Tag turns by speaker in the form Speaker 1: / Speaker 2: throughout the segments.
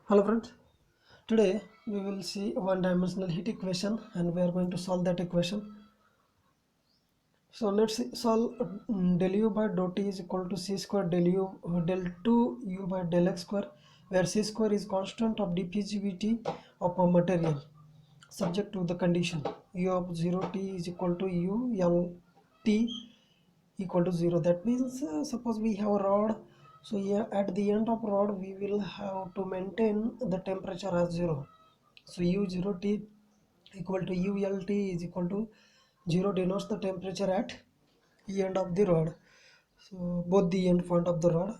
Speaker 1: Hello friends, today we will see one dimensional heat equation and we are going to solve that equation. So let's solve del u by dou t is equal to c square del u del 2 u by del x square, where c square is constant of diffusivity of a material subject to the condition u of 0 t is equal to u l t equal to 0. That means suppose we have a rod, so here at the end of rod we will have to maintain the temperature as 0. So u0t equal to ult is equal to 0 denotes the temperature at the end of the rod, so both the end point of the rod,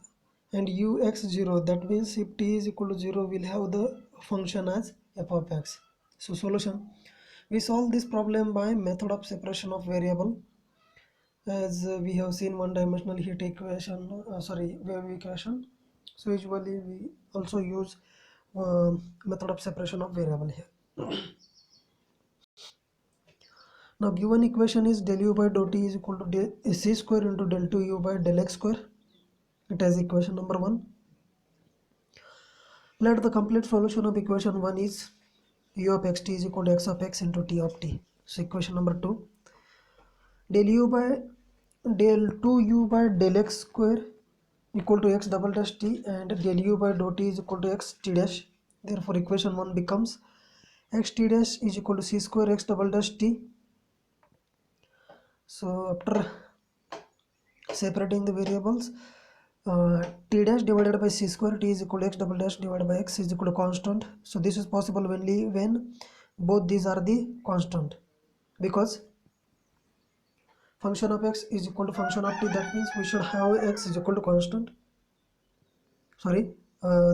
Speaker 1: and ux0, that means if t is equal to 0 we'll have the function as f of x. So solution, we solve this problem by method of separation of variable. As we have seen one dimensional heat equation, wave equation, so usually we also use method of separation of variable here. Now given equation is del u by dou t is equal to c square into del 2 u by del x square. It has equation number 1. Let the complete solution of equation 1 is u of xt is equal to x of x into t of t. So equation number 2, del u by del 2u by del x square equal to x double dash t and del u by dou t is equal to x t dash. Therefore equation 1 becomes x t dash is equal to c square x double dash t. So after separating the variables, t dash divided by c square t is equal to x double dash divided by x is equal to constant. So this is possible only when both these are the constant, because function of x is equal to function of t. That means we should have x is equal to constant.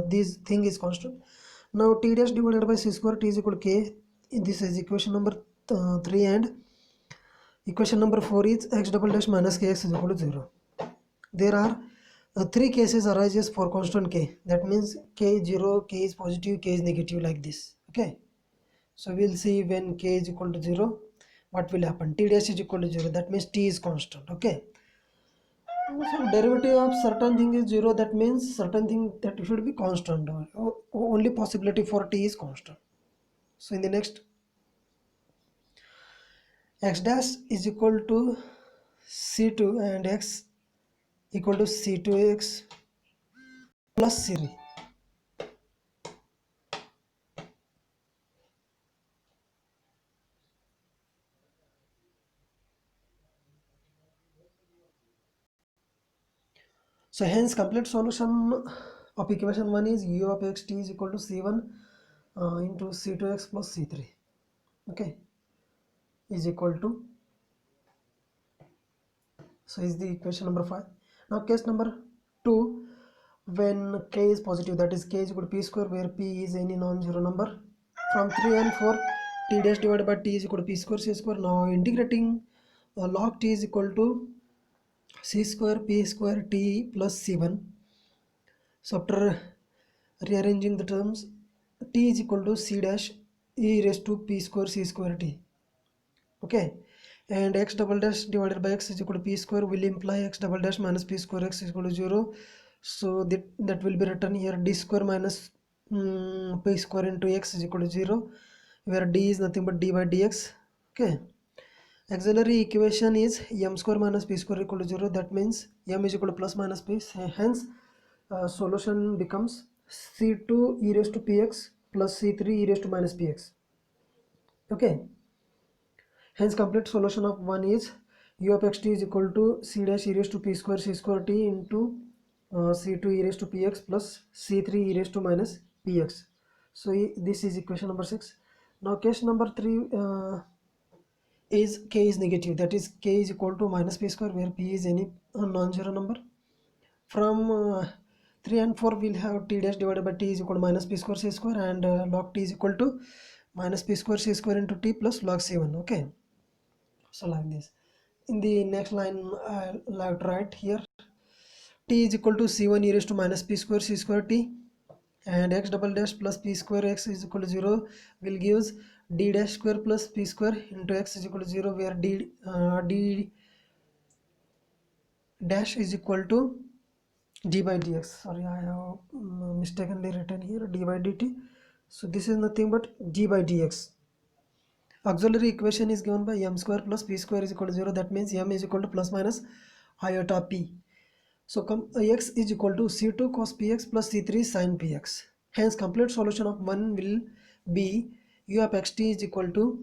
Speaker 1: This thing is constant. Now t dash divided by c square t is equal to k. This is equation number 3, and equation number 4 is x double dash minus kx is equal to 0. There are three cases arises for constant k. That means k is 0, k is positive, k is negative, like this. Okay, so we'll see when k is equal to 0 what will happen. T dash is equal to 0, that means t is constant. Okay, so derivative of certain thing is 0, that means certain thing that should be constant. Only possibility for t is constant. So in the next, x dash is equal to c2 and x equal to c2x plus c3. So hence complete solution of equation 1 is u of xt is equal to c1 into c2x plus c3. Okay, is equal to, so is the equation number 5. Now case number 2, when k is positive, that is k is equal to p square, where p is any non-zero number. From 3 and 4, t dash divided by t is equal to p square c square. Now integrating log t is equal to c square p square t plus c1. So after rearranging the terms, t is equal to c dash e raised to p square c square t. Okay, and x double dash divided by x is equal to p square will imply x double dash minus p square x is equal to 0. So that will be written here, d square minus p square into x is equal to 0, where d is nothing but d by dx. Okay, auxiliary equation is m square minus p square equal to 0. That means m is equal to plus minus p. Hence solution becomes c2 e raised to px plus c3 e raised to minus px. Okay, hence complete solution of 1 is u of xt is equal to c dash e raised to p square c square t into c2 e raised to px plus c3 e raised to minus px. So this is equation number 6. Now case number 3 is k is negative, that is k is equal to minus p square, where p is any non-zero number. From 3 and 4 we'll have t dash divided by t is equal to minus p square c square, and log t is equal to minus p square c square into t plus log c1. Okay, so like this. In the next line I'll have to write here t is equal to c1 e raised to minus p square c square t, and x double dash plus p square x is equal to 0 will gives d dash square plus p square into x is equal to 0, where d dash is equal to d by dx, sorry, I have mistakenly written here d by dt. So this is nothing but d by dx. Auxiliary equation is given by m square plus p square is equal to 0. That means m is equal to plus minus iota p. So x is equal to c2 cos px plus c3 sin px. Hence complete solution of 1 will be u of xt is equal to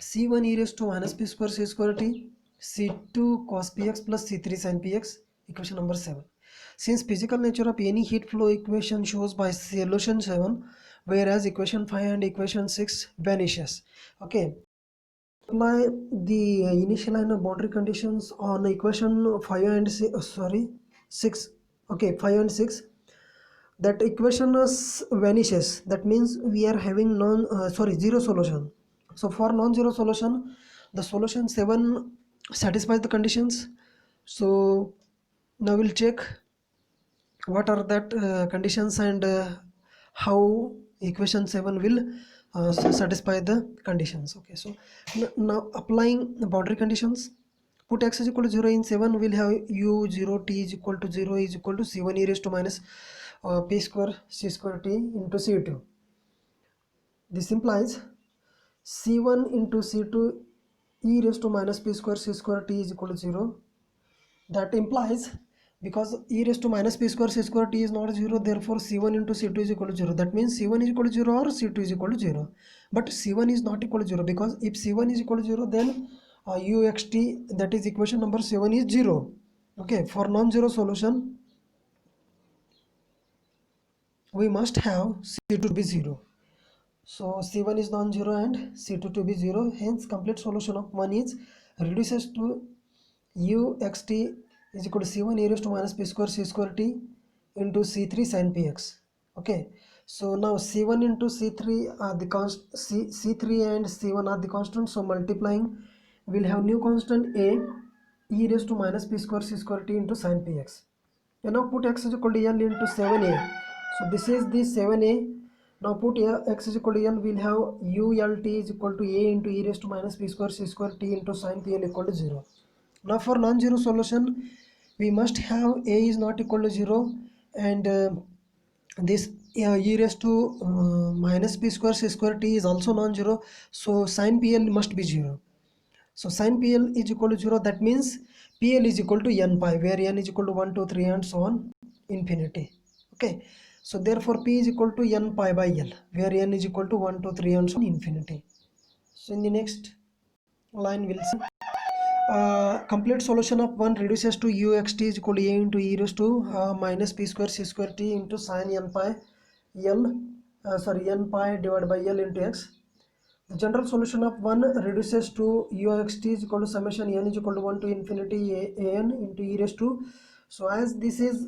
Speaker 1: c1 e raised to minus p square c square t, c2 cos px plus c3 sin px, equation number 7. Since physical nature of any heat flow equation shows by solution 7, whereas equation 5 and equation 6 vanishes. Okay, apply the initial and boundary conditions on equation 5 and 6. Okay, 5 and 6. That equation vanishes. That means we are having zero solution. So for non-zero solution, the solution 7 satisfies the conditions. So now we'll check what are that conditions and how equation 7 will satisfy the conditions. Okay, so now applying the boundary conditions, put x is equal to 0 in 7, will have u 0 t is equal to 0 is equal to c1 e raised to minus p square c square t into c2. This implies c1 into c2 e raised to minus p square c square t is equal to 0. That implies, because e raised to minus p square c square t is not 0, therefore c1 into c2 is equal to 0. That means c1 is equal to 0 or c2 is equal to 0. But c1 is not equal to 0, because if c1 is equal to 0, then uxt, that is equation number 7, is 0. Okay, for non-zero solution we must have c2 to be 0. So c1 is non-zero and c2 to be 0. Hence complete solution of 1 is reduces to uxt is equal to c1 e raised to minus p square c square t into c3 sin px. Okay, so now c1 into c3 are the c3 and c1 are the constant, so multiplying we'll have new constant a e raised to minus p square c square t into sin px. And now put x is equal to l into 7a. So this is the 7a. Now put x is equal to l, we'll have ult is equal to a into e raised to minus p square c square t into sin pl equal to 0. Now for non-zero solution we must have a is not equal to 0 and this e raised to minus p square c square t is also non-zero, so sin pl must be 0. So sin pl is equal to 0. That means pl is equal to n pi, where n is equal to 1 2 3 and so on infinity. Okay, so therefore p is equal to n pi by l, where n is equal to 1 2 3 and so on infinity. So in the next line we'll see complete solution of 1 reduces to uxt is equal to a into e raised to minus p square c square t into sin n pi n pi divided by l into x. The general solution of 1 reduces to uxt is equal to summation n is equal to 1 to infinity an into e raised to. So as this is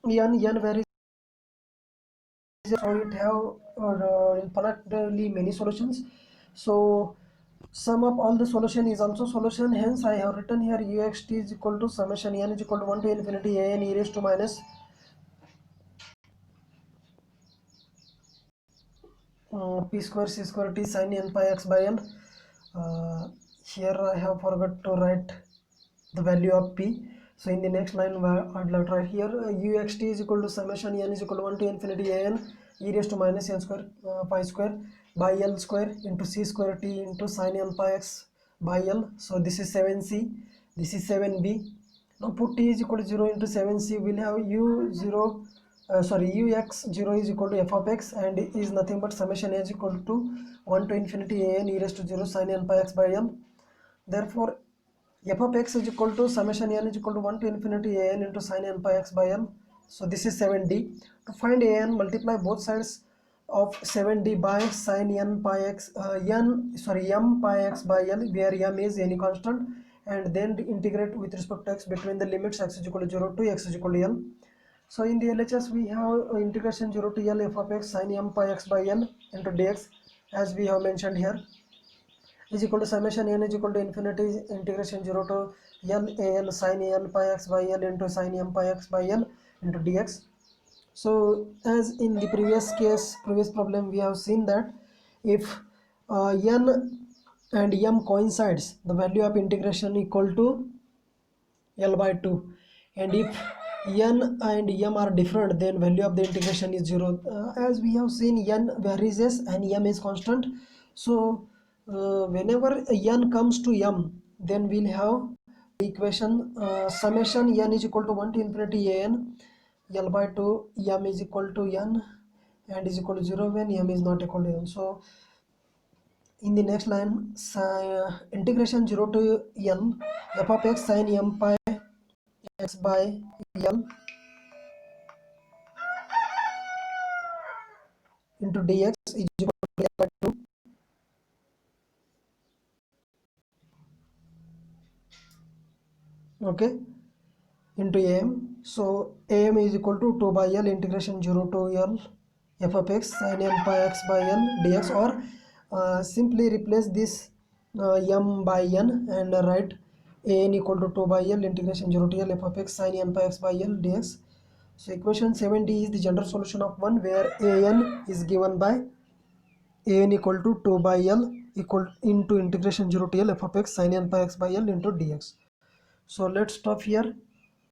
Speaker 1: n varies, so it have infinitely many solutions. So sum of all the solution is also solution. Hence I have written here uxt is equal to summation n is equal to 1 to infinity an e raised to minus p square c square t sin n pi x by n. Here I have forgot to write the value of p. So in the next line I'd like to write here uxt is equal to summation n is equal to 1 to infinity an e raised to minus n square pi square by l square into c square t into sin n pi x by l. So this is 7c, this is 7b. Now put t is equal to 0 into 7c, we'll have ux0 is equal to f of x and is nothing but summation n is equal to 1 to infinity an e raised to 0 sin n pi x by l. Therefore f of x is equal to summation n is equal to 1 to infinity an into sin n pi x by l. So this is 7d. To find an, multiply both sides of 7d by sin n pi x m pi x by l, where m is any constant, and then integrate with respect to x between the limits x is equal to 0 to x is equal to l. So in the LHS we have integration 0 to l f of x sin m pi x by l into dx, as we have mentioned here, is equal to summation n is equal to infinity integration 0 to l an sin n pi x by l into sin m pi x by l into dx. So as in the previous problem, we have seen that if n and m coincides, the value of integration equal to l by 2, and if n and m are different, then value of the integration is 0. As we have seen, n varies and m is constant. So whenever n comes to m, then we'll have the equation summation n is equal to 1 to infinity an l by 2 m is equal to n and is equal to 0 when m is not equal to n. So in the next line, integration 0 to n f of x sin m pi x by l into dx is equal to l by 2 okay into am. So am is equal to 2 by l integration 0 to l f of x sin m pi x by l dx, or simply replace this m by n and write an equal to 2 by l integration 0 to l f of x sin m pi x by l dx. So equation 7d is the general solution of one where an is given by an equal to 2 by l equal into integration 0 to l f of x sin n pi x by l into dx. So let's stop here.